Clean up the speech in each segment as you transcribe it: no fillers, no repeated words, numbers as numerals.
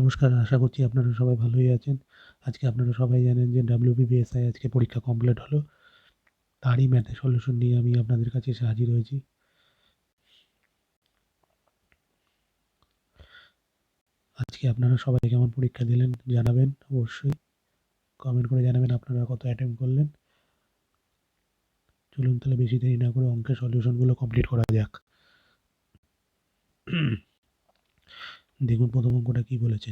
নমস্কার, আশা করছি আপনারা সবাই ভালোই আছেন। আজকে আপনারা সবাই জানেন যে WBPSI আজকে পরীক্ষা কমপ্লিট হলো। তারই ম্যাথের সলিউশন নিয়ে আমি আপনাদের কাছে এসে হাজির হয়েছি। আজকে আপনারা সবাই কেমন পরীক্ষা দিলেন জানাবেন, অবশ্যই কমেন্ট করে জানাবেন আপনারা কত অ্যাটেম্প্ট করলেন। চলুন তাহলে বেশি দেরি না করে অঙ্কের সলিউশনগুলো কমপ্লিট করা যাক। দেখুন প্রথম অঙ্কটা কী বলেছে।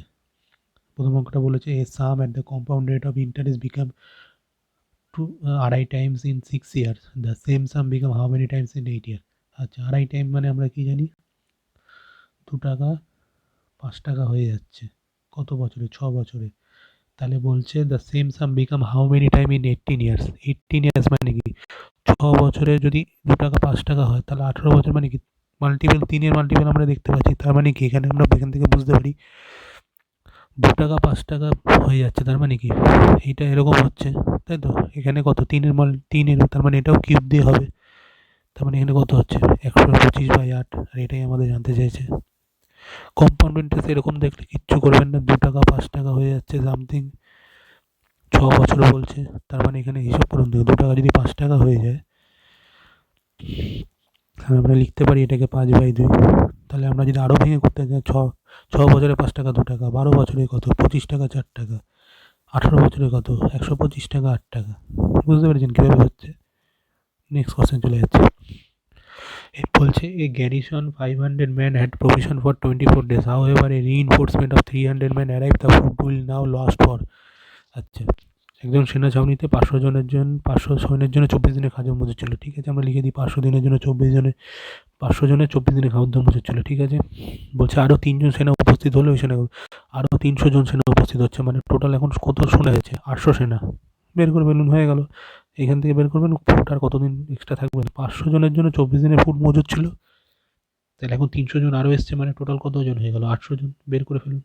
প্রথম অঙ্কটা বলেছে a sum at the compound rate of interest become 2.5 times in 6 years. The same sum become how many times in 8 years? আচ্ছা, 2.5 টাইম মানে আমরা কি জানি, 2 টাকা 5 টাকা হয়ে যাচ্ছে কত বছরে? 6 বছরে। তাহলে বলছে the same some become how many time in 18 years. 18 years মানে কি 6 বছরে যদি 2 টাকা 5 টাকা হয় তাহলে 18 বছর মানে কি মাল্টিপল, 3-এর মাল্টিপল আমরা দেখতে পাচ্ছি। তার মানে কি এখানে আমরা এখান থেকে বুঝতে পারি 2 টাকা 5 টাকা হয়ে যাচ্ছে, তার মানে কি এইটা এরকম হচ্ছে, তাই তো? এখানে কত 3-এর তার মানে এটাও কিউব দিয়ে হবে। তার মানে এখানে কত হচ্ছে 125/8, আর এটাই আমাদের জানতে চাইছে। কম্পাউন্ড ইন্টারেস্ট এরকম দেখলে কিচ্ছু করবেন না, 2 টাকা 5 টাকা হয়ে যাচ্ছে সামথিং 6 বছর বলছে। তার মানে এখানে হিসাব করুন, 2 টাকা যদি 5 টাকা হয়ে যায় আমরা লিখতে পারি এটাকে 5/2। তাহলে আমরা যদি আরও ভেঙে করতে চাই, 6 বছরে 5 টাকা 2 টাকা, 12 বছরে কত 25 টাকা 4 টাকা, 18 বছরে কত 125 টাকা 8 টাকা। বুঝতে পেরেছেন কীভাবে হচ্ছে? নেক্সট কোশ্চেন চলে যাচ্ছে। বলছে এ garrison 500 men had provision for 24 days. However, a reinforcement of 300 men arrived. The food will now last for. আচ্ছা, একজন সেনা ছাউনিতে 500 সৈন্যের জন্য 24 দিনের খাদ্য মজুত ছিল। ঠিক আছে, আমরা লিখে দিই 500 দিনের জন্য 500 জনের 24 দিনের খাদ্য মজুত ছিল। ঠিক আছে, বলছে আরও 3 জন সেনা উপস্থিত হলে ওই সেনা আরও 300 জন সেনা উপস্থিত হচ্ছে, মানে টোটাল এখন কত সেনা হয়েছে? 800 সেনা। বের করে ফেলুন, হয়ে গেল। এখান থেকে বের করবেন ফুড আর কতদিন এক্সট্রা থাকবে। 500 জনের জন্য 24 দিনের ফুড মজুত ছিল, তাহলে এখন 300 জন আরও এসছে, মানে টোটাল কতজন হয়ে গেল? 800 জন। বের করে ফেলুন,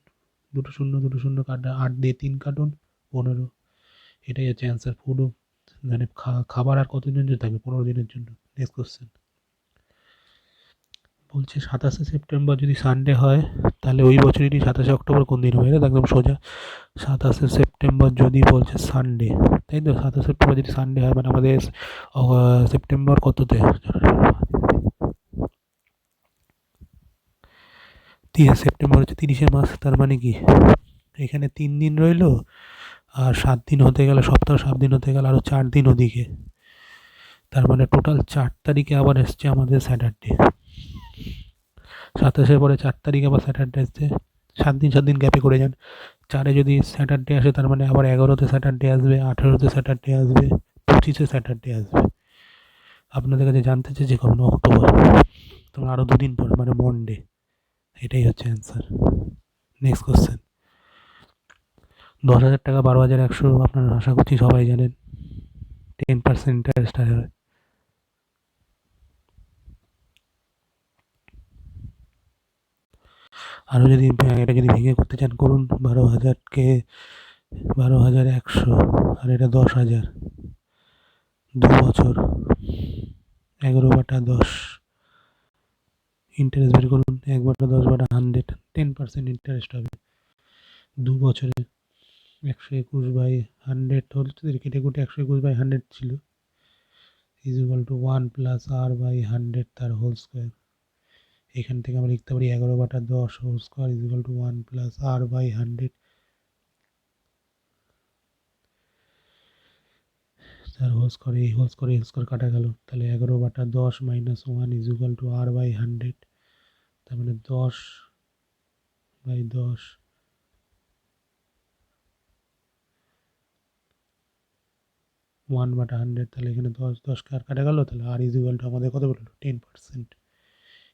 2 শূন্য কাটা 8 দিয়ে 3 কাটুন 15। এটাই হচ্ছে অ্যান্সার। ফুড মানে খাবার আর কতদিনের জন্য থাকবে? 15 দিনের জন্য। নেক্সট কোশ্চেন বলছে 27শে সেপ্টেম্বর যদি সানডে হয় তাহলে ওই বছরেরই 27শে অক্টোবর কোন দিন হবে? এটা একদম সোজা। 27শে সেপ্টেম্বর যদি বলছে সানডে, তাই তো? 27শে সেপ্টেম্বর যদি সানডে হয় মানে আমাদের সেপ্টেম্বর কততে? 30 সেপ্টেম্বর হচ্ছে 30শে মাস। তার মানে কি এখানে 3 দিন রইল আর 7 দিন হতে গেলে, সপ্তাহ 7 দিন হতে গেলে আরও 4 দিন ওদিকে। তার মানে টোটাল 4 তারিখে আবার এসছে আমাদের স্যাটারডে। 27-এর পরে 4 তারিখ আবার স্যাটারডে আসছে। 7 দিন গ্যাপে করে যান। 4-এ যদি স্যাটারডে আসে তার মানে আবার 11-তে স্যাটারডে আসবে, 18-তে স্যাটারডে আসবে, 25-এ স্যাটারডে আসবে। আপনাদের কাছে জানতে চেয়েছে কখন? অক্টোবর। তখন আরও 2 দিন পর মানে মন্ডে। এটাই হচ্ছে অ্যান্সার। নেক্সট কোশ্চেন 10,000 টাকা 12,100, আপনারা আশা করছি সবাই জানেন 10% ইন্টারেস্ট হয়। আরও যদি এটা যদি ভেঙে করতে চান করুন। 12,000কে 12,100 আর এটা 10,000, 2 বছর 11/10 ইন্টারেস্ট বের করুন। 1/10/100, 10% ইন্টারেস্ট হবে 2 বছরে। 121/100 হচ্ছে, কেটে কুটে 121/100 ছিল, is equal to 1 plus r/100 তার হোল স্কোয়ার। এখান থেকে আমরা লিখতে পারি 11/10 whole square is equal to 1 plus r/100 তার হোল স্কোয়ার। এই হোল স্কোয়ার কাটা গেল, তাহলে 11/10 minus 1 is equal two r/100। তার মানে 10/10 1/100। তাহলে এখানে 10 কাটা গেল, তাহলে আর ইজ ইকুয়াল টু আমাদের কত বললো? 10%।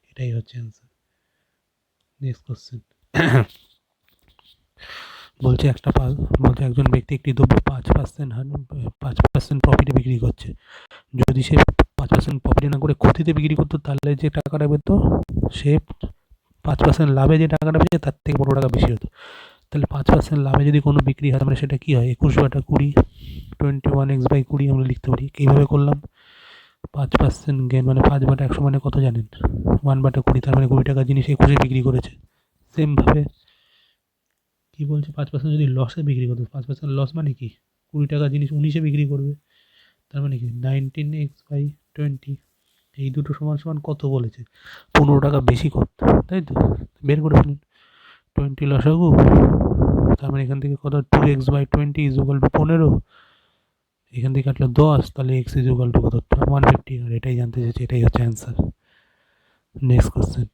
এটাই হচ্ছে অ্যান্সার। নেক্সট কোশ্চেন বলছে একজন ব্যক্তি একটি দ্রব্য 5% প্রফিটে বিক্রি করছে। যদি সে 5% প্রফিটে না করে ক্ষতিতে বিক্রি করতো তাহলে যে টাকাটা পেতো, সে 5% লাভে যে টাকাটা পেয়েছে তার থেকে 15 টাকা বেশি হতো। তাহলে 5% লাভে যদি কোনো বিক্রি হয় মানে সেটা কী হয়? 21/20, 21x/20 আমরা লিখতে পারি। কীভাবে করলাম? 5% গেন মানে 5/100 মানে কত জানেন? 1/20। তার মানে 20 টাকার জিনিস 21-এ বিক্রি করেছে। সেমভাবে কী বলছে 5% যদি লসে বিক্রি করতো, 5% লস মানে কি, 20 টাকার জিনিস 19-এ বিক্রি করবে, তার মানে কি 19x/20, এই দুটো সমান সমান কত বলেছে, 15 টাকা বেশি করতে, তাই তো? বের করে ফেলুন 20 লসাগু, তার মানে এখান থেকে কত, 2x/20 = 15, এখান থেকে কাটলো 10, তাহলে x = কত, 150, আর এটাই জানতে চাইছে, এটাই হচ্ছে অ্যান্সার। নেক্সট কোশ্চেন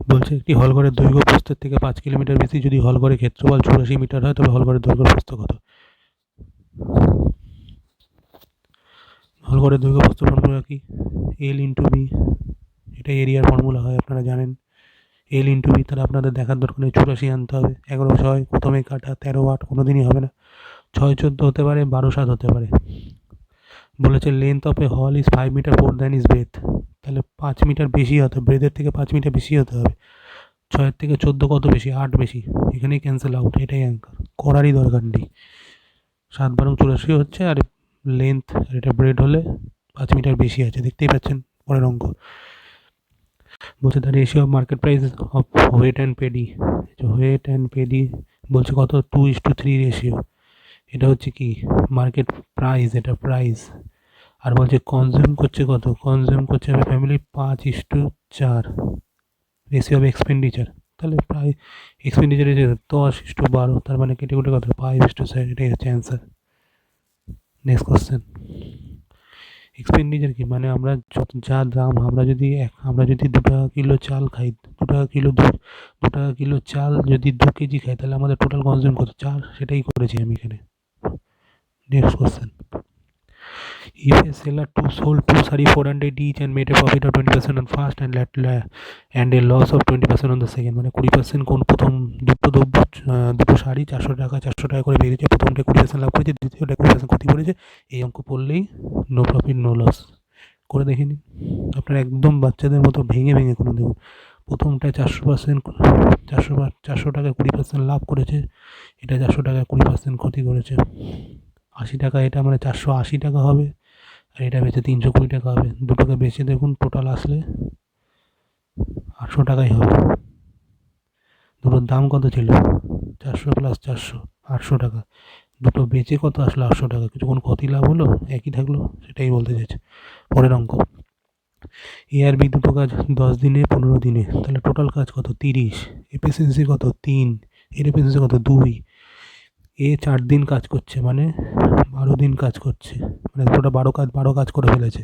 বলছে একটি হলঘরের দৈর্ঘ্য প্রস্থের থেকে 5 কিলোমিটার বেশি, যদি হলঘরের ক্ষেত্রফল 84 মিটার হয়, তবে হলঘরের দৈর্ঘ্য প্রস্থ কত? হলঘরের দৈর্ঘ্য প্রস্থ ফর্মুলা কি, L/B, এটা এরিয়ার ফর্মুলা হয়, আপনারা জানেন। L/B, তাহলে আপনাদের দেখার দরকার নেই, 84 আনতে হবে। 11/6 প্রথমে কাটা, 13/8 কোনোদিনই হবে না, 6/14 হতে পারে, 12/7 হতে পারে। বলেছে length of a hall is 5 metre more than is breadth, তাহলে 5 মিটার বেশি হতে হবে, ব্রেথের থেকে 5 মিটার বেশি হতে হবে। 6-এর থেকে 14 কত বেশি, 8 বেশি, এখানেই ক্যান্সেল আউট, এটাই অ্যাঙ্কার, করারই দরকার নেই। 7/84 হচ্ছে, আর লেন্থ আর এটা ব্রেড হলে 5 মিটার বেশি আছে, দেখতেই পাচ্ছেন পরের অঙ্ক। বলছে the ratio of market price of wheat and paddy, wheat and paddy বলছে কত, 2:3 রেশিও, এটা হচ্ছে কি মার্কেট প্রাইস, এটা প্রাইস। আর বলছে কনজিউম করছে কত, কনজিউম করছে ফ্যামিলি 5:4 রেশিও অফ এক্সপেন্ডিচার, তাহলে প্রায় এক্সপেন্ডিচার হচ্ছে 10:12, তার মানে কেটে কুটে কত, 5:7, এটাই হচ্ছে অ্যান্সার। নেক্সট কোশ্চেন, এক্সপেন্ডিচার কি মানে আমরা যত যা দাম, আমরা যদি 2 টাকা কিলো চাল খাই, 2 টাকা কিলো দুধ, 2 টাকা কিলো চাল যদি 2 কেজি খাই, তাহলে আমাদের টোটাল কনজিউম কত, 4, সেটাই করেছি আমি এখানে। Next question, if a seller sold 2 saree 400 each and made a profit of 20% on first and a loss of 20% on the second, মানে 20% কোন প্রথম দুটো শাড়ি 400 টাকা করে বেরিয়েছে, প্রথমটা 20% লাভ করেছে, দ্বিতীয়টা 20% ক্ষতি করেছে, এই অঙ্ক পড়লেই নো প্রফিট নো লস। করে দেখে নিন আপনারা, একদম বাচ্চাদের মতো ভেঙে ভেঙে কোনো দেখুন, প্রথমটায় 400 টাকা 20% লাভ করেছে, এটা 400 টাকা 20% ক্ষতি করেছে, 80 টাকা, এটা মানে 480 টাকা হবে, আর এটা বেচে 320 টাকা হবে, দুটোকে বেচে দেখুন টোটাল আসলে 800 টাকাই হবে। দুটোর দাম কত ছিল, 400 + 400, 800 টাকা, দুটো বেচে কত আসলো, 800 টাকা, কিছু কোনো ক্ষতি লাভ হলো, একই থাকলো, সেটাই বলতে চাইছে। পরের অঙ্ক, এ আর বি দুটো কাজ 10 দিনে 15 দিনে, তাহলে টোটাল কাজ কত, 30, এফিসিয়েন্সি কত, 3, এর এফিসিয়েন্সি কত, 2, এ 4 দিন কাজ করছে মানে 12 দিন কাজ করছে, মানে দুটোটা 12 কাজ করে ফেলেছে,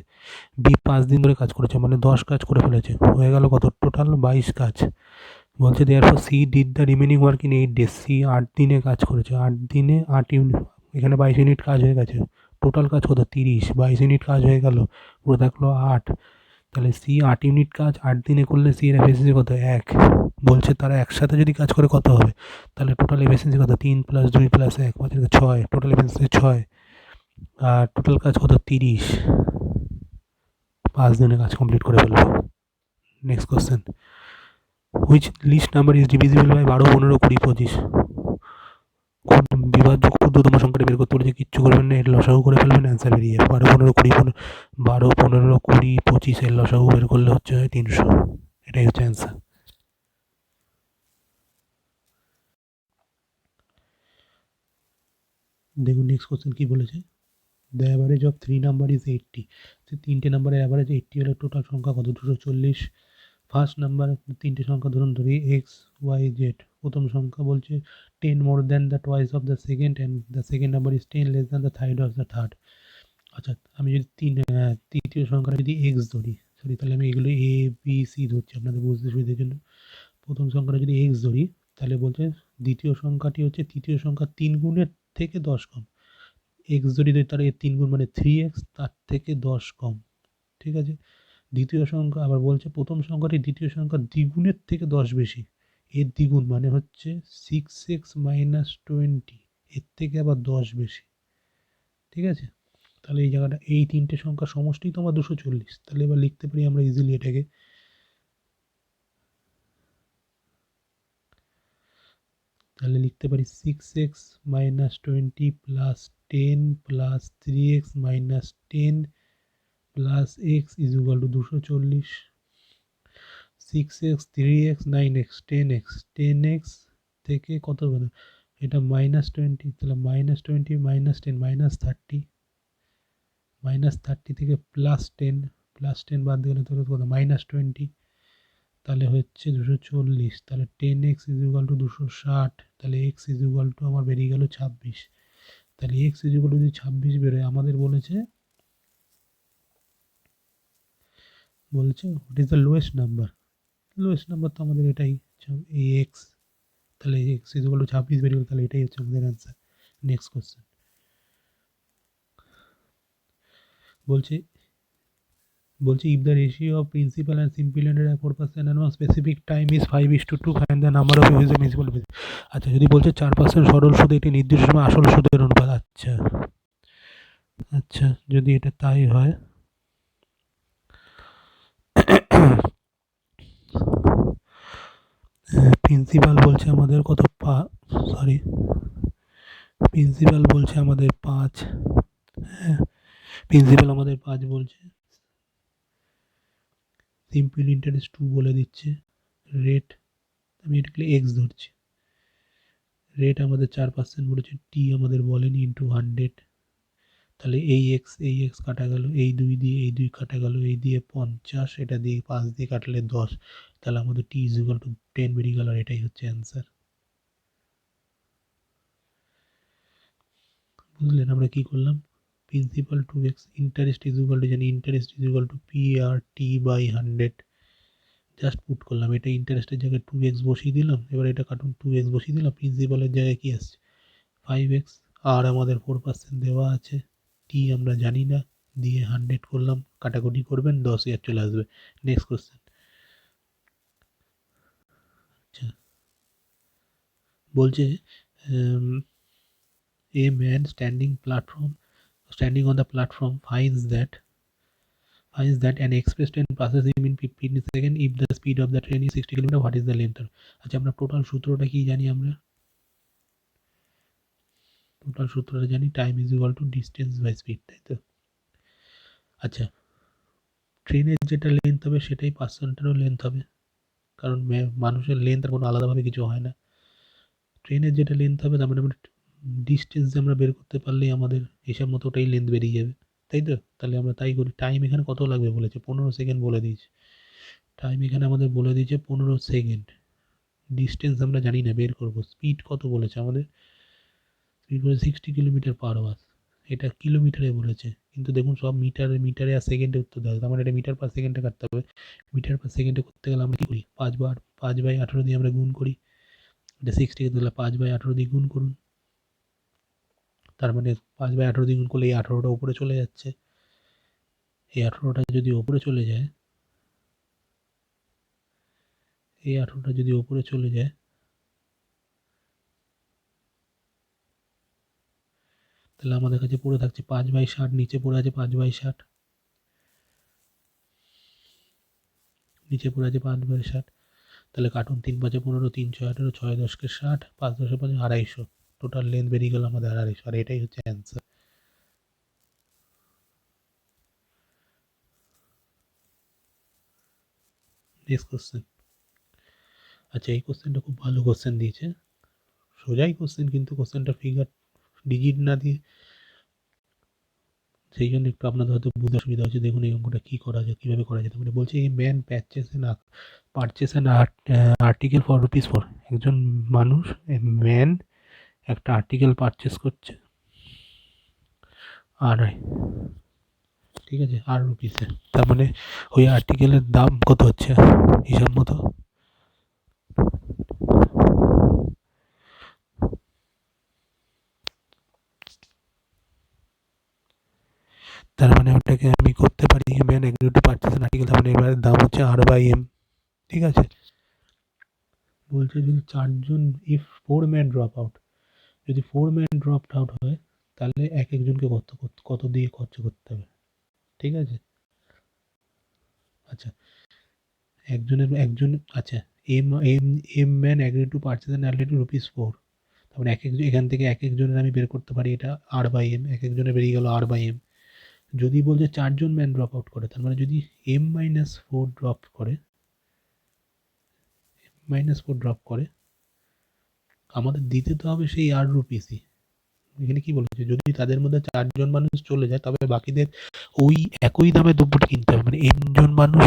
বি 5 দিন ধরে কাজ করেছে মানে 10 কাজ করে ফেলেছে, হয়ে গেল কত, টোটাল 22 কাজ। বলছে therefore she did the remaining work in 8 days, she 8 দিনে কাজ করেছে, 8 দিনে 8 ইউনিট, এখানে 22 ইউনিট কাজ হয়ে গেছে, টোটাল কাজ কত, 30, 22 ইউনিট কাজ হয়ে গেল, পুরো থাকলো 8, তাহলে সি 8 ইউনিট কাজ 8 দিনে করলে সি এর এফিসিয়েন্সি কত, 1। বলছে তারা একসাথে যদি কাজ করে কত হবে, তাহলে টোটাল এফিসিয়েন্সি কত, 3 + 2 + 1, 5 6, টোটাল এফিসিয়েন্সি 6, আর টোটাল কাজ কত, 30, 5 দিনে কাজ কমপ্লিট করে ফেলবে। Next question, which least number is divisible by 12, 15, 20, 25, বিভাজ্য ক্ষুদ্রতম সংখ্যাটা বের করতে বলেছে, কিচ্ছু করবেন না, এর লসাগু করে ফেলবেন, অ্যান্সার বেরিয়ে যাবে, 12, 15, 20, 12, 15, 20, 25, এর লসাগু বের করলে হচ্ছে 300, এটাই হচ্ছে অ্যান্সার। দেখুন নেক্সট কোশ্চেন কী বলেছে, the average of 3 number is 80, তো 3টে নাম্বারের অ্যাভারেজ 80 হলে টোটাল সংখ্যা কত, 240। ফার্স্ট নাম্বার 3টে সংখ্যা ধরি এক্স ওয়াই জেড, প্রথম সংখ্যা বলছে 10 more than the twice of the second, and the second number is 10 less than the third of the third. আচ্ছা, আমি যদি তৃতীয় সংখ্যাটা যদি এক্স ধরি, সরি, তাহলে আমি এগুলো এ বি সি ধরছি আপনাদের বুঝতে সুবিধার জন্য। প্রথম সংখ্যাটা যদি এক্স ধরি, তাহলে বলছে দ্বিতীয় সংখ্যাটি হচ্ছে তৃতীয় সংখ্যা 3 গুণের থেকে 10 কম, এক্স যদি ধরি তাহলে এর 3 গুণ মানে 3x, তার থেকে 10 কম, ঠিক আছে। দ্বিতীয় সংখ্যা আবার বলছে প্রথম সংখ্যাটি দ্বিতীয় সংখ্যার দ্বিগুণের থেকে 10 বেশি, এর দ্বিগুণ মানে হচ্ছে 6x - 20, এর থেকে আবার 10 বেশি, ঠিক আছে। তাহলে এই জায়গাটা, এই 3টে সংখ্যার সমষ্টি তো আমার 240, তাহলে এবার লিখতে পারি আমরা ইজিলি এটাকে, তাহলে লিখতে পারি 6x - 20 + 10 + 3x - 10 + x = 240, 6x 3x 9x 10x 10x থেকে কত বেরো, এটা -20, তাহলে -20 -10 -30 থেকে +10 বাদ দিলে তো কত -20, তাহলে হচ্ছে 240, তাহলে 10x = 260, তাহলে x = আমার বেরিয়ে গেল 26, তাহলে x = যদি 26 বেরোয়, আমাদের বলেছে what is the lowest number তো আমাদের এটাই এই x, তাহলে x = 26 বেরিয়ে গেল, তাহলে এটাই হচ্ছে আমাদের অ্যান্সার। নেক্সট কোশ্চেন বলছে if the ratio of principal and simple lender at 4% and one specific time is 5:2, find the number of users principal. আচ্ছা, যদি বলছে 4% সরল সুদ একটি নির্দিষ্ট সময় আসল সুদের অনুপাত। আচ্ছা যদি এটা তাই হয়, প্রিন্সিপাল বলছে আমাদের কত, প্রিন্সিপাল বলছে আমাদের 5, হ্যাঁ প্রিন্সিপাল আমাদের 5 বলছে, সিম্পল ইন্টারেস্ট 2 বলে দিচ্ছে, রেট আমি এটাকে এক্স ধরছি, রেট আমাদের 4% বলেছে, টি আমাদের বলেনি, ইন্টু 100, তাহলে এই এক্স কাটা গেল, এই 2 কাটা গেল, এই দিয়ে 50, এটা দিয়ে 5 দিয়ে কাটলে 10, তাহলে আমাদের টি = 10 বেরিয়ে গেল, আর এটাই হচ্ছে অ্যান্সার। বুঝলেন আমরা কি করলাম? প্রিন্সিপাল 2x, ইন্টারেস্ট জানি, ইন্টারেস্ট PR/T/100, জাস্ট পুট করলাম, এটা ইন্টারেস্টের জায়গায় 2x বসিয়ে দিলাম, এবার এটা কাটুন 2x বসিয়ে দিলাম, প্রিন্সিপালের জায়গায় কি আসছে 5x, আর আমাদের 4% দেওয়া আছে, টি আমরা জানি না, দিয়ে 100 করলাম, কাটাকুটি করবেন 10,000 চলে আসবে। নেক্সট কোশ্চেন, আচ্ছা বলছে a man standing on the platform finds that an express train passes him in 15 seconds if the speed of the train is 60 km, what is the length? আচ্ছা আমরা টোটাল সূত্রটা কি জানি, আমরা টোটাল সূত্রটা জানি, টাইম = ডিস্টেন্স বাই স্পিড, তাই তো? আচ্ছা ট্রেনের যেটা লেন্থ হবে সেটাই পার্সনটারও লেন্থ হবে, কারণ মানুষের লেন্থ আর কোনো আলাদাভাবে কিছু হয় না, ট্রেনের যেটা লেন্থ হবে তার মানে ডিস্টেন্স আমরা বের করতে পারলেই আমাদের হিসাব মতো ওটাই লেন্থ বেরিয়ে যাবে, তাই তো? তাহলে আমরা তাই করি, টাইম এখানে কত লাগবে বলেছে, 15 সেকেন্ড বলে দিয়েছে, টাইম এখানে আমাদের বলে দিয়েছে 15 সেকেন্ড, ডিস্টেন্স আমরা জানি না, বের করবো, স্পিড কত বলেছে আমাদের, স্পিড বলেছে 60 km/h, এটা কিলোমিটারে বলেছে, কিন্তু দেখুন সব মিটারে আর সেকেন্ডে উত্তর দেওয়া, তার মানে এটা মিটার পার সেকেন্ডে কাটতে হবে, মিটার পার সেকেন্ডে করতে গেলে আমরা কী করি, 5/18 দিয়ে আমরা গুণ করি, এটা 60 তাহলে 5/18 দিয়ে গুণ করুন, তার মানে 5/18 দিয়ে গুণ করলে এই 18টা উপরে চলে যাচ্ছে, এই 18টা যদি উপরে চলে যায়, তাহলে আমাদের কাছে পড়ে থাকছে 5/60, নিচে পড়ে আছে 5/60, তাহলে কাটুন 3×5 = 15, 3×6 = 18, 6×10 = 60, 5×10 = 250, টোটাল লেন্থ বেরিয়ে গেল আমাদের 250, আর এটাই হচ্ছে অ্যান্সার। নেক্সট কোশ্চেন, আচ্ছা এই কোশ্চেনটা খুব ভালো কোশ্চেন দিয়েছে, সোজাই কোশ্চেন কিন্তু কোশ্চেনটা ফিগার ডিজিট না দিয়ে, সেই জন্য একটু আপনাদের হয়তো বুঝতে অসুবিধা হচ্ছে, দেখুন এই অঙ্কটা কী করা যায়, কীভাবে করা যায়, মানে বলছে এই man purchase an article for ₹4, একজন মানুষ ম্যান একটা আর্টিকেল পারচেস করছে ঠিক আছে ₹8, তার মানে ওই আর্টিকেলের দাম কত হচ্ছে হিসাব মতো, তার মানে ওটাকে আমি করতে পারি man agree to purchase an article, তার মানে এবার দাম হচ্ছে R/M, ঠিক আছে? বলছে যদি 4জন, ইফ 4 ম্যান ড্রপ আউট, যদি 4 ম্যান ড্রপ আউট হয় তাহলে একজনকে কত দিয়ে খরচ করতে হবে, ঠিক আছে? আচ্ছা আচ্ছা a man agree to purchase an article ₹4, তার মানে এখান থেকে একজনের আমি বের করতে পারি এটা R/M, একজনের বেরিয়ে গেল R/M। যদি বলছে 4জন ম্যান ড্রপ আউট করে, তার মানে যদি M-4 ড্রপ করে, -4 ড্রপ করে, আমাদের দিতে তো হবে সেই 8 রুপিসই। এখানে কি বলেছে, যদি তাদের মধ্যে 4 জন মানুষ চলে যায় তবে বাকিদের ওই একই দামে দ্রব্যটি কিনতে হবে। মানে m জন মানুষ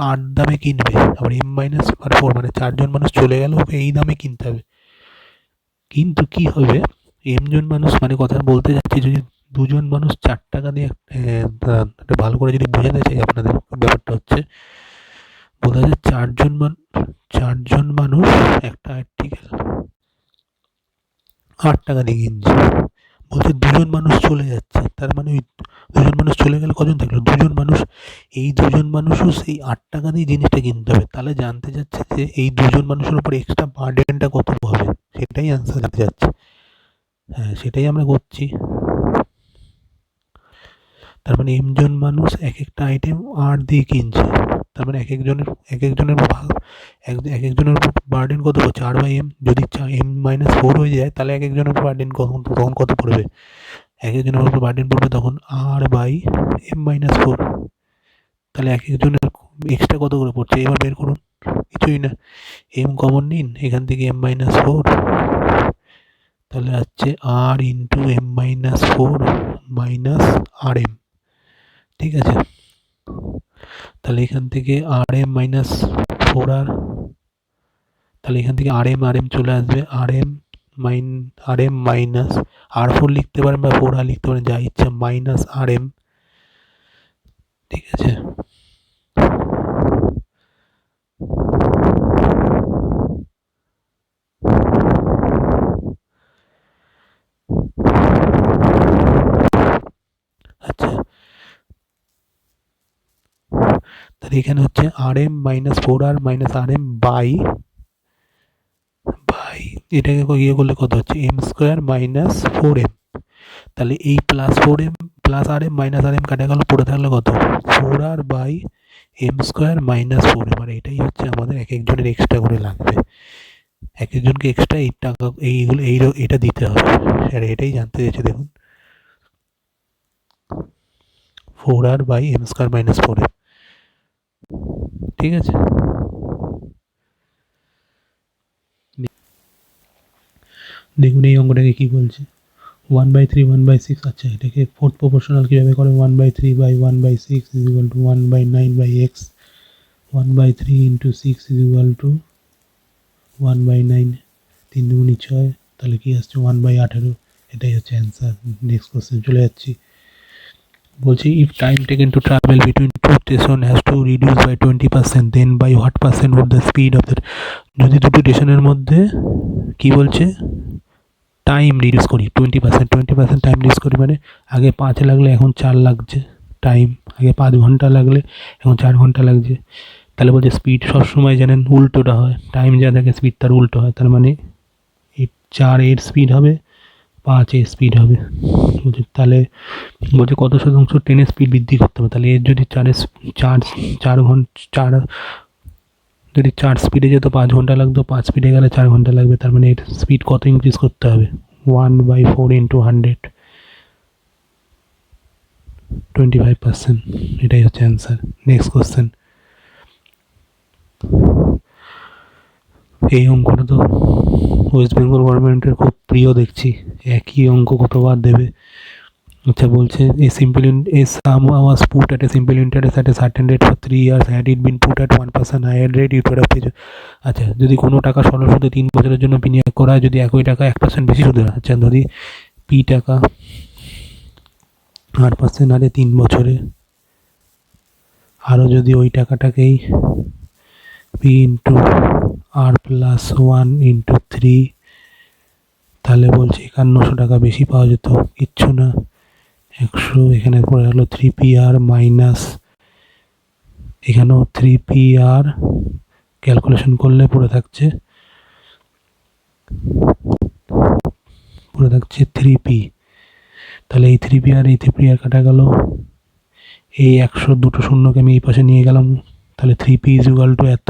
8 দামে কিনবে, আবার m-4 মানে 4 জন মানুষ চলে গেল ওকে এই দামে কিনতে হবে। কিন্তু কি হবে, m জন মানুষ মানে কথা বলতে যাচ্ছি, যদি 2 জন মানুষ 4 টাকা দিয়ে একটা ভালো করে যদি বোঝাতে চাই আপনাদের, ব্যাপারটা হচ্ছে বোঝা যায় 4 জন মানুষ একটা আর্টিকেল 8 টাকা দিয়ে কিনছে। বলছে 2 জন মানুষ চলে যাচ্ছে, তার মানে ওই 2 জন মানুষ চলে গেলে কজন থাকলো? 2 জন মানুষ। এই 2 জন মানুষও সেই 8 টাকা দিয়ে জিনিসটা কিনতে হবে। তাহলে জানতে চাচ্ছে যে এই 2 জন মানুষের উপর এক্সট্রা বার্ডেনটা কত হবে, সেটাই আনসার জানতে চাচ্ছে। হ্যাঁ, সেটাই আমরা করছি। তার মানে m জন মানুষ এক একটা আইটেম 8 দিয়ে কিনছে, তার মানে এক একজনের ভাগ, এক একজনের উপর বার্ডেন কত পড়ছে? R/m। যদি m-4 হয়ে যায় তাহলে এক একজনের উপর বার্ডেন তখন কত পড়বে? এক একজনের উপর বার্ডেন পড়বে তখন R/m-4। তাহলে এক একজনের এক্সট্রা কত করে পড়ছে এবার বের করুন। কিছুই না, m কমন নিন, এখান থেকে m-4, তাহলে হচ্ছে r into m-4 minus rm। ঠিক আছে, তাহলে এখান থেকে rm-4r, তাহলে এখান থেকে rm চলে আসবে, rm মাইনাস r4 লিখতে পারেন বা 4r লিখতে পারেন, যা ইচ্ছা, মাইনাস rm। ঠিক আছে, আচ্ছা, তাহলে এখানে হচ্ছে rm-4r মাইনাস rm বাই এটাকে ইয়ে করলে কত হচ্ছে, m² মাইনাস 4m। তাহলে এই plus 4m plus rm minus rm কাটা গেল, পড়ে থাকলে কত, 4r by m² minus 4m। আর এটাই হচ্ছে আমাদের এক একজনের এক্সট্রা করে লাগবে, এক একজনকে এক্সট্রা 8 টাকা এইগুলো এটা দিতে হবে। আর এটাই জানতে চাইছে, দেখুন 4r by m² minus 4m। ঠিক আছে, দেখুন এই অঙ্কটাকে কি বলছে, 1/3 1/6। আচ্ছা, এটাকে ফোর্থ প্রপোর্শনাল কীভাবে করে, 1/3 by 1/6 is equal to 1/9/x, 1/3 into 6 is equal to 1/9, 3 দুগুণি 6, তাহলে কি আসছে 1/18। এটাই হচ্ছে অ্যান্সার। নেক্সট কোশ্চেন চলে যাচ্ছি। বলছি, if time taken to travel between two station has to reduce by 20%, then by what percent would the speed of the, যদি দুটো স্টেশনের মধ্যে কি বলছে টাইম রিডিউস করি 20%, টাইম রিডিউস করি, মানে আগে 5 লাগলে এখন 4 লাগছে টাইম, আগে 5 ঘন্টা লাগলে এখন 4 ঘন্টা লাগছে। তাহলে বলছে স্পিড সবসময় জানেন উল্টোটা হয়, টাইম যা থাকে স্পিড তার উল্টো হয়। তার মানে এই 4 এর স্পিড হবে, 5 এর স্পিড হবে। বলছে তাহলে বলছে কত শতাংশ ট্রেনের স্পিড বৃদ্ধি করতে হবে। তাহলে এর যদি 4 ঘন্টা, যদি 4 স্পিডে যেত 5 ঘন্টা লাগতো, 5 স্পিডে গেলে 4 ঘন্টা লাগবে। তার মানে এর স্পিড কত ইনক্রিজ করতে হবে, 1/4 ইন্টু 100, 25%। এটাই হচ্ছে অ্যান্সার। Next question. এই অঙ্কটা তো ওয়েস্ট বেঙ্গল গভর্নমেন্টের খুব প্রিয় দেখছি, একই অঙ্ক কতবার দেবে। আচ্ছা, বলছে a sum was put at a simple interest at a certain rate for 3 years. Had it been put at 1% higher rate, it would have paid. আচ্ছা, যদি কোনো টাকা সরল সুদে 3 বছরের জন্য বিনিয়োগ করা হয়, যদি একই টাকা 1% বেশি সুদে, আচ্ছা ধরি পি টাকা 8% হারে 3 বছরে, আরও যদি ওই টাকাটাকেই পি ইন্টু আর প্লাস 1 ইন্টু 3, তাহলে বলছে 5100 টাকা বেশি পাওয়া যেত। কিচ্ছু না, 100, এখানে পড়ে গেল 3PR মাইনাস, এখানেও 3PR ক্যালকুলেশন করলে পড়ে থাকছে 3P। তাহলে এই 3P আর এই 3PR কাটা গেল, এই 100 দুটো শূন্যকে আমি এই পাশে নিয়ে গেলাম, তাহলে 3P ইজ ইকুয়াল টু এত,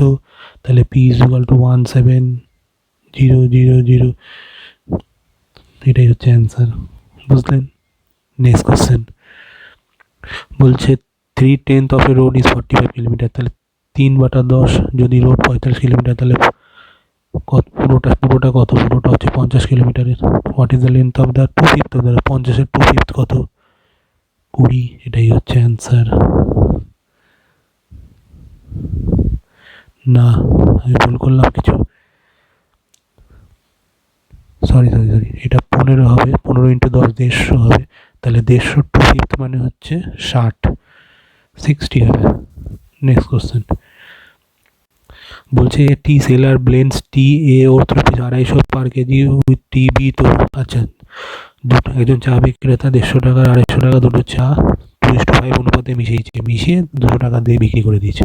তাহলে P ইজ ইকুয়াল টু 17000। এটাই হচ্ছে অ্যান্সার, বুঝলেন। Next question. বলছে 3/10 of A road is 45 kilometre, তাহলে 3/10 যদি রোড 45 কিলোমিটার, তাহলে কত পুরোটা কত? পুরোটা হচ্ছে 50 কিলোমিটারের। What is the length of the 2/5 of the 50-এর 2/5 কত? 20। এটাই হচ্ছে অ্যান্সার। না, আমি ভুল করলাম কিছু। সরি, এটা 15 হবে। 15 ইন্টু 10 150 হবে। তাহলে 150 2/5 মানে হচ্ছে 60, 60 হবে। নেক্সট কোশ্চেন বলছে tea seller blends tea A or 250 per KG with tea B. তো আচ্ছা, দুটো একজন চা বিক্রেতা 150 টাকা 250 টাকা দুটো চা 2:5 অনুপাতে মিশিয়ে 200 টাকা দিয়ে বিক্রি করে দিয়েছে।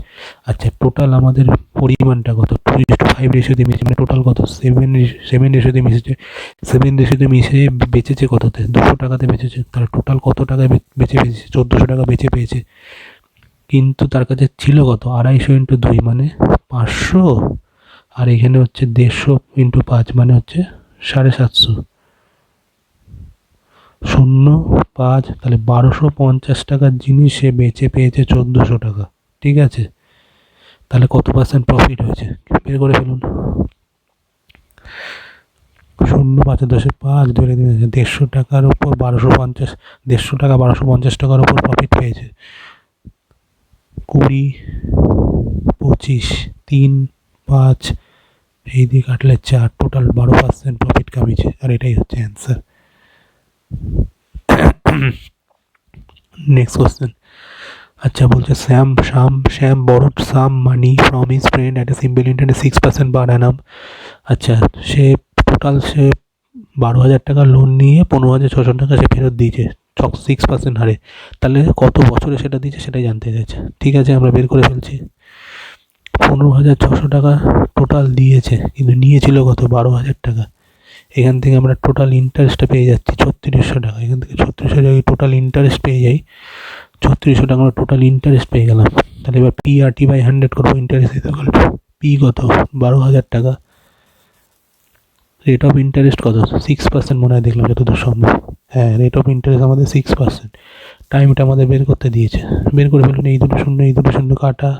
আচ্ছা, টোটাল আমাদের পরিমাণটা কত? 2:5 রেশিওতে মিশিয়ে মানে টোটাল কত? 7 রেশিওতে মিশেছে। 7 রেশিওতে মিশিয়ে বেচেছে কততে? 200 টাকাতে বেচেছে। তাহলে টোটাল কত টাকায় বেচে পেয়েছে? 1400 টাকা বেচে পেয়েছে। কিন্তু তার কাছে ছিল কত? 250 ইন্টু 2 মানে 500, আর এখানে হচ্ছে 150 ইন্টু 5 মানে হচ্ছে 750। 0.5, তাহলে 1250 টাকার জিনিস সে বেচে পেয়েছে 1400 টাকা। ঠিক আছে, তাহলে কত পার্সেন্ট প্রফিট হয়েছে বের করে ফেলুন। 0.5 ধরে দিয়েছে 150 টাকার উপর 1250, 150 টাকা 1250 টাকার উপর প্রফিট পেয়েছে। 20, 25, 3, 5 এই দিয়ে কাটলে 4, টোটাল 12% প্রফিট কামিয়েছে। আর এটাই হচ্ছে অ্যান্সার। Next question. আচ্ছা, বলছে শ্যাম borrowed some money from his friend at a simple interest 6% per annum। আচ্ছা, সে 12,000 টাকা লোন নিয়ে 15,600 টাকা সে ফেরত দিয়েছে 6% হারে। তাহলে কত বছরে সেটা দিয়েছে সেটাই জানতে চাইছে। ঠিক আছে, আমরা বের করে ফেলছি। 15,600 টাকা টোটাল দিয়েছে, কিন্তু নিয়েছিল কত? 12,000 টাকা। এখান থেকে আমরা টোটাল ইন্টারেস্টটা পেয়ে যাচ্ছি 3600 টাকা। এখান থেকে 3600 টাকা টোটাল ইন্টারেস্ট পেয়ে যাই। 3600 টাকা আমরা টোটাল ইন্টারেস্ট পেয়ে গেলাম। তাহলে এবার পি আর টি বাই 100 করবো। ইন্টারেস্ট দিতে গেল পি কত? 12,000 টাকা। রেট অফ ইন্টারেস্ট কত? 6% মনে হয়, দেখলাম যতদূর সম্ভব। হ্যাঁ, রেট অফ ইন্টারেস্ট আমাদের 6%। টাইমটা আমাদের বের করতে দিয়েছে, বের করে ফেলুন। এই দুটো শূন্য কাটা,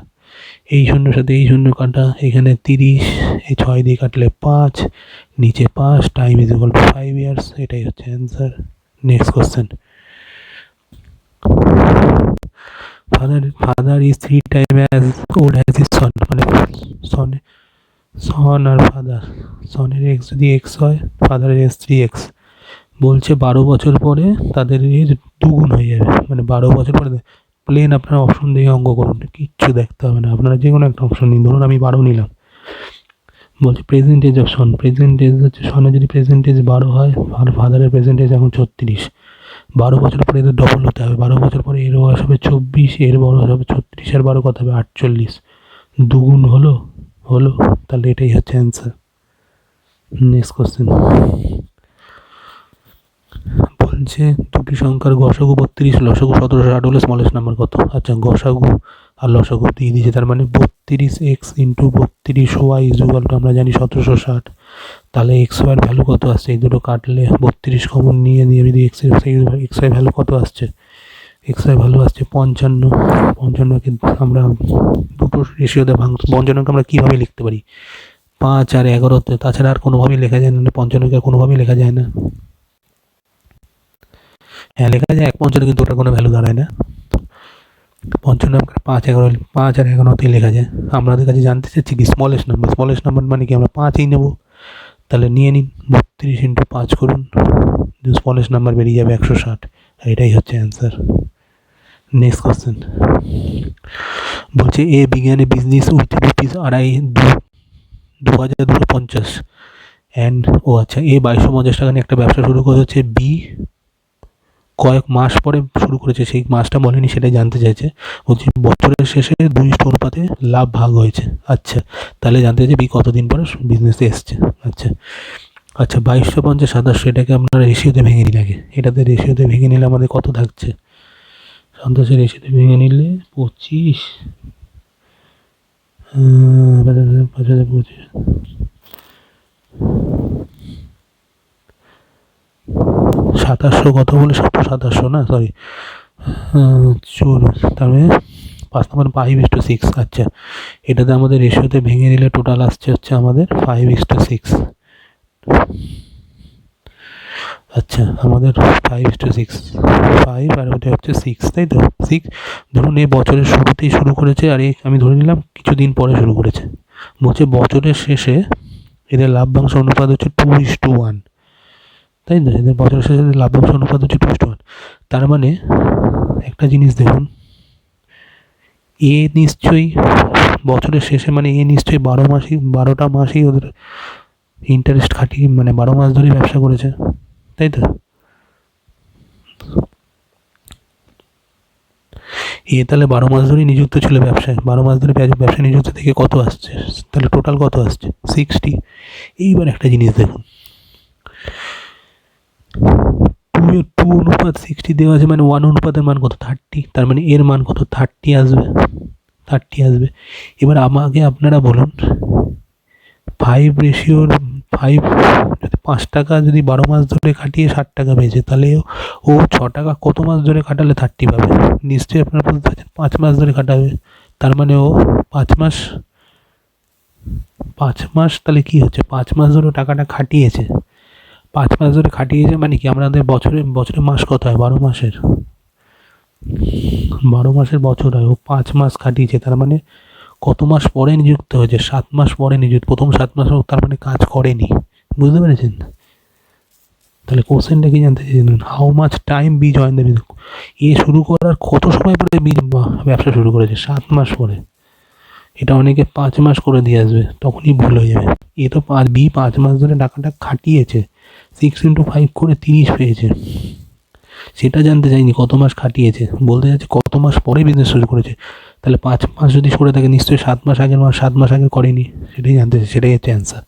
এই শূন্যর সাথে এই শূন্য কাটা, এখানে 30, এই 6 দিয়ে কাটলে 5, নিচে 5, time is equal two 5 years. এটাই হচ্ছে answer. Next question. Father is 3 time as old as his son. মানে সন আর ফাদার, সনের এক্স যদি এক্স হয়, ফাদারের এক্স 3x। বলছে 12 বছর পরে তাদের এজ দুগুণ হয়ে যাবে। মানে 12 বছর পরে প্লেন আপনারা অপশন দিয়ে অঙ্ক করুন, কিচ্ছু দেখতে হবে না। আপনারা যে কোনো একটা অপশন নিন, ধরুন আমি 12 নিলাম। বলছে প্রেজেন্টেজ অফ সন, প্রেজেন্টেজ হচ্ছে সনের যদি প্রেজেন্টেজ 12 হয় আর ফাদারের প্রেজেন্টেজ এখন 36। 12 বছর পরে এদের ডবল হতে হবে। 12 বছর পরে এর বয়স হবে 24, এর বয়স হবে 36, আর 12 কত হবে? 48। দুগুণ হলো। তাহলে এটাই হচ্ছে অ্যান্সার। Next question. বলছে দুটি সংখ্যার গসাগু 32, লসাগু 1760 হলে স্মলেস্ট নাম্বার কত? আচ্ছা, গসাগু আর লসাগু দিয়ে দিয়েছে। তার মানে 32x into 32y is equal two আমরা জানি 1760। তাহলে এক্স ওয়াইয়ের ভ্যালু কত আসছে? এই দুটো কাটলে 32 কমন নিয়ে যদি এক্স ওয়াই ভ্যালু কত আসছে? এক্স ওয়াই ভ্যালু আসছে 55। 55কে আমরা দুটো রেশিওতে 55কে আমরা কীভাবে লিখতে পারি? 5 আর 11তে, তাছাড়া আর কোনোভাবেই লেখা যায় না। 55কে আর কোনোভাবেই লেখা যায় না। হ্যাঁ, লেখা যায় 1/55, কিন্তু ওটার কোনো ভ্যালু দাঁড়ায় না। 55 5 আর 11তেই লেখা যায়। আমাদের কাছে জানতে চাচ্ছি কি স্মলেস্ট নাম্বার মানে কি? আমরা 5ই নেব। তাহলে নিয়ে নিন, 32 ইন্টু 5 করুন, স্মলেস্ট নাম্বার বেরিয়ে যাবে 160। আর এটাই হচ্ছে অ্যান্সার। Next question. বলছে এ বিজ্ঞানে বিজনেস উইথ রুপিস 2,250 অ্যান্ড আচ্ছা, এ 2250 টাকা নিয়ে একটা ব্যবসা শুরু করেছে। বি কয়েক মাস পরে শুরু করেছে, সেই মাসটা বলেনি, সেটাই জানতে চাইছে। বলছি বছরের শেষে 2 অনুপাতে লাভ ভাগ হয়েছে। আচ্ছা, তাহলে জানতে চাইছে বি কতদিন পরে বিজনেসে এসছে। আচ্ছা 2250 2700, এটাকে আমরা রেশিওতে ভেঙে নিই আগে। এটাতে রেশিওতে ভেঙে নিলে আমাদের কত থাকছে? 27 রেশিওতে ভেঙে নিলে 25, 2700 কত বলে? 2700 না, সরি, চলুন। তার মানে 5 নম্বর 5:6। আচ্ছা, এটাতে আমাদের রেশিওতে ভেঙে দিলে টোটাল আসছে হচ্ছে আমাদের 5:6। আচ্ছা, আমাদের 5:6, 5 আর ওটা হচ্ছে 6, তাই তো? 6 ধরুন এই বছরের শুরুতেই শুরু করেছে, আর আমি ধরে নিলাম কিছুদিন পরে শুরু করেছে। বলছে বছরের শেষে এদের লাভ্যাংশ অনুপাত হচ্ছে 2:1, তাই না? এদের বছরের শেষে লাভ্যাংশ অনুপাত হচ্ছে 2:1। তার মানে একটা জিনিস দেখুন, এ নিশ্চয়ই বছরের শেষে, মানে এ নিশ্চয়ই 12টা মাসই ওদের ইন্টারেস্ট খাটিয়ে, মানে 12 মাস ধরে ব্যবসা করেছে, তাই তো? এ তাহলে 12 মাস ধরেই নিযুক্ত ছিল ব্যবসায়। 12 মাস ধরে ব্যবসায় নিযুক্ত থেকে কত আসছে, তাহলে টোটাল কত আসছে? 60। এইবার একটা জিনিস দেখুন, 2:60 দেওয়া আছে, মানে 1 অনুপাতের মান কত? 30। তার মানে এর মান কত? 30 আসবে, 30 আসবে। এবার আমাকে আপনারা বলুন, 5 যদি 5 টাকা যদি 12 মাস ধরে খাটিয়ে 60 টাকা পেয়েছে, তাহলে ও 6 টাকা কত মাস ধরে খাটালে 30 পাবে? নিশ্চয়ই আপনারা বলতে পারছেন 5 মাস ধরে খাটাবে। তার মানে ও 5 মাস তাহলে কি হচ্ছে? 5 মাস ধরে টাকাটা খাটিয়েছে। 5 মাস ধরে খাটিয়েছে মানে কি, আমাদের বছরে মাস কত হয়? 12 মাসের, 12 মাসের বছর হয়। ও 5 মাস খাটিয়েছে, তার মানে কত মাস পরে নিযুক্ত হয়েছে? 7 মাস পরে নিযুক্ত। প্রথম 7 মাস তার মানে কাজ করেনি। বুঝতে পেরেছেন? তাহলে কোশ্চেনটা কি জানতে চেয়েছিলেন? How much time B join the business. এ শুরু করার কত সময় পরে ব্যবসা শুরু করেছে? 7 মাস পরে। এটা অনেকে 5 মাস করে দিয়ে আসবে, তখনই ভুল হয়ে যাবে। এ তো 5 মাস ধরে টাকাটা খাটিয়েছে, 6x5 করে 30 পেয়েছে। সেটা জানতে চাইনি কত মাস খাটিয়েছে, বলতে চাইছে কত মাস পরে বিজনেস শুরু করেছে। তাহলে 5 মাস যদি করে থাকে, নিশ্চয়ই 7 মাস আগে করেনি। সেটাই জানতে চাই, সেটাই হচ্ছে অ্যান্সার।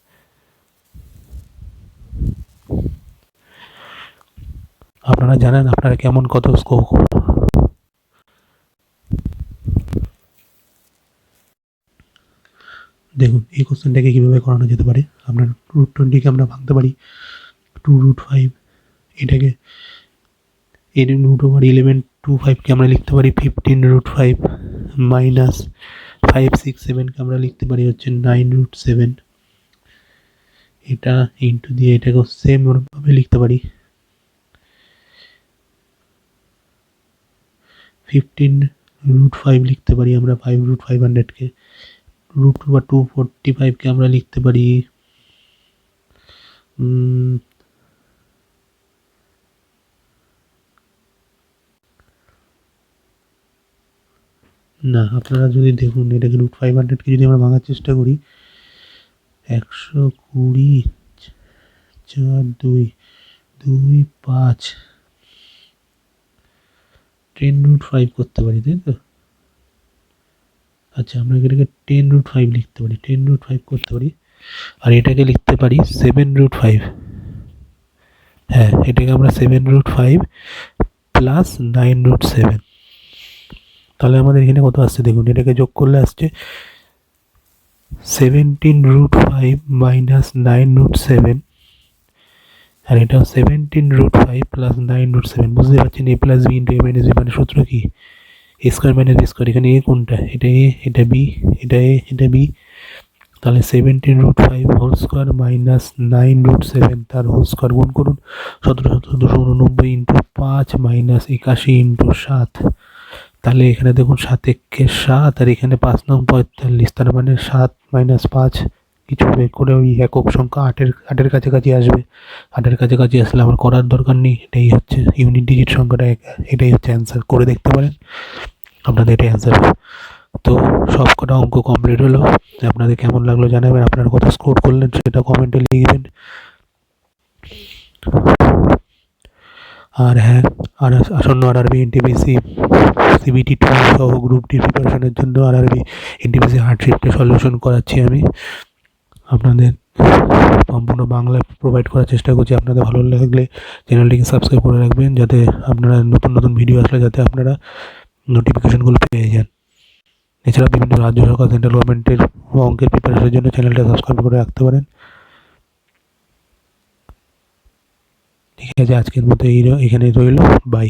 আপনারা জানেন আপনারা কেমন কত স্কোর? দেখুন এই কোশ্চেনটাকে কীভাবে করানো যেতে পারে। আপনার √20কে আমরা ভাঙতে পারি 2√5। এটাকে √11 25কে আমরা লিখতে পারি 15√5 মাইনাস 5 6 7কে আমরা লিখতে পারি হচ্ছে 9√7। এটা ইন্টু দিয়ে এটাকেও সেম ওরকমভাবে লিখতে পারি 15√5 লিখতে পারি আমরা 5√500কে। √2 বা 245কে আমরা লিখতে পারি না, আপনারা যদি দেখুন এটাকে √500কে যদি আমরা ভাঙার চেষ্টা করি, 120 4 2 2 5 10√5 করতে পারি, তাই তো? আচ্ছা, আমরা এটাকে 10√5 লিখতে পারি, 10√5 করতে পারি। আর এটাকে লিখতে পারি 7√5। হ্যাঁ, এটাকে আমরা 7√5 প্লাস 9√7। তাহলে আমাদের এখানে কত আসছে দেখুন, এটাকে যোগ করলে আসছে 17√5 মাইনাস 9√7। আর এটাও 17√5 প্লাস 9√7। বুঝতে পারছেন? a plus B into a minus B মানে সূত্র কি? A square minus B square. এখানে এ কোনটা? এটা এ, এটা বি, এটা এ, এটা বি। তাহলে 17√5 হোল স্কোয়ার মাইনাস 9√7 তার হোল স্কোয়ার গুণ করুন 17,289 ইন্টু 5 মাইনাস 81 ইন্টু 7। তাহলে এখানে দেখুন 7 একে 7 আর এখানে 5 নং 45। তার মানে 7 মাইনাস 5 কিছু বের করে ওই একক সংখ্যা 8-এর কাছাকাছি আসবে। 8-এর কাছাকাছি আসলে আমার করার দরকার নেই। এটাই হচ্ছে ইউনিট ডিজিট সংখ্যাটা, এটাই হচ্ছে অ্যান্সার। করে দেখতে পারেন, আপনাদের এটাই অ্যান্সার। তো সব কটা অঙ্ক কমপ্লিট হলো। আপনাদের কেমন লাগলো জানাবেন, আপনারা কত স্কোর করলেন সেটা কমেন্টে লিখবেন। আর হ্যাঁ, আর আসন্ন আরআরবি এনটিপিসি সিবিটি 2 সহ গ্রুপ ডি প্রিপারেশনের জন্য আরআরবি এনটিপিসি হার্ডশিফটে সলিউশন করাচ্ছি আমি। আপনাদের সম্পূর্ণ বাংলায় প্রোভাইড করার চেষ্টা করছি। আপনাদের ভালো লাগলে চ্যানেলটিকে সাবস্ক্রাইব করে রাখবেন, যাতে আপনারা নতুন নতুন ভিডিও আসলে যাতে আপনারা নোটিফিকেশনগুলো পেয়ে যান। এছাড়া বিভিন্ন রাজ্য সরকার, সেন্ট্রাল গভর্নমেন্টের অঙ্কের প্রিপারেশনের জন্য চ্যানেলটা সাবস্ক্রাইব করে রাখতে পারেন। ঠিক আছে, আজকের মতো এখানে রইল। বাই।